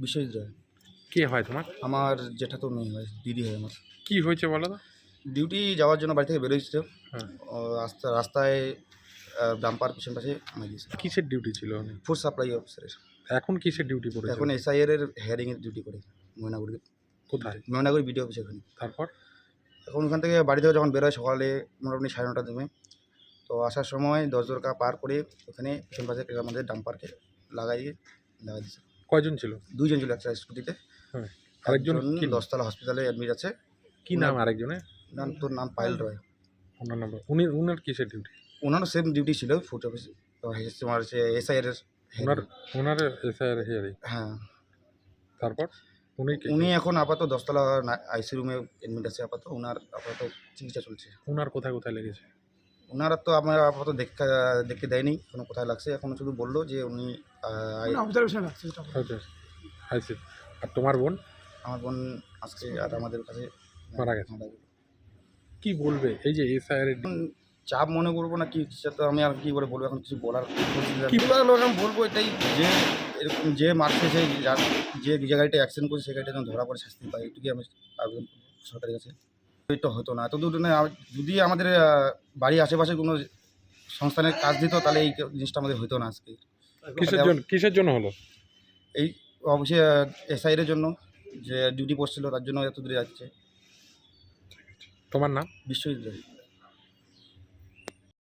বিশ্বজিৎ রায়। কে হয় তোমার? আমার জেঠাতো মেয়ে হয়, দিদি হয় আমার। কি হয়েছে বলো তো? ডিউটি যাওয়ার জন্য বাড়ি থেকে বেরোচ্ছিল, হ্যাঁ। রাস্তায় ডাম্পার পিছন পাশে মারা গেছে। কিসের ডিউটি ছিল উনি? ফুড সাপ্লাই অফিসারের। এখন কিসের ডিউটি করেছে? এখন এসআইআর হেয়ারিংয়ের ডিউটি করে ময়নাগুড়ি। কোথায়? ময়নাগুড়ি বিডিও অফিসে ওখানে। তারপর? এখন ওখান থেকে বাড়ি থেকে যখন বেরোয় সকালে মোটামুটি 9:30টার দিকে, আসার সময় 10 দরকা পার করে ওখানে পিছন পাশে আমাদের ডাম্পারকে লাগাই দিয়েছে। কয়জন ছিল? 2 জন ছিল একটা স্কুটিতে। হ্যাঁ। আরেকজন কি? 10তলা হসপিটালে অ্যাডমিট আছে। কি নাম আরেকজনের? নাম পায়েল রয়। ওনার নাম্বার। উনার কিসের ডিউটি? ওনারও সেম ডিউটি ছিল ফুড অফিসে। তোমার হচ্ছে এসআইআর এর ওনার এসআইআর হিয়ারিং। হ্যাঁ। তারপর উনি এখন আপাতত 10তলা আইসি রুমে অ্যাডমিট আছে। ওনার আপাতত চিকিৎসা চলছে। ওনার কোথায় কোথায় লেগেছে? ওনারা তো আমার আপাতত দেখতে দেয়নি এখনো কোথায় লাগছে। এখন শুধু বললো যে উনি অবজারভেশন লাগছে। আইসি। আর তোমার বোন? আমার বোন আজকে আর আমাদের কাছে মারা গেছে। কি বলবে এই যে এসআইআর এর চাপ মনে করবো না কি, সেটা তো আমি আর কি করে বলবো, এখন কিছু বলার কি বলার আমি বলবো এটাই যে এরকম যে মারছে যে গাড়িটা অ্যাক্সিডেন্ট করছে সেই গাড়িটা যেন ধরা পড়ে শাস্তি পায়, এটুকুই আমি আবেদন করবো সরকারের কাছে। এটা হতো না এত দূর না, যদি আমাদের বাড়ির আশেপাশে কোনো সংস্থানের কাজ দিত তাহলে এই জিনিসটা আমাদের হতো না আজকে। কিসের জন্য হলো? এই অবশ্যই এসআইআর জন্য, যে ডিউটি পড়ছিল তার জন্য এত দূরে যাচ্ছে। তোমার নাম? বিশ্বজিৎ রায়।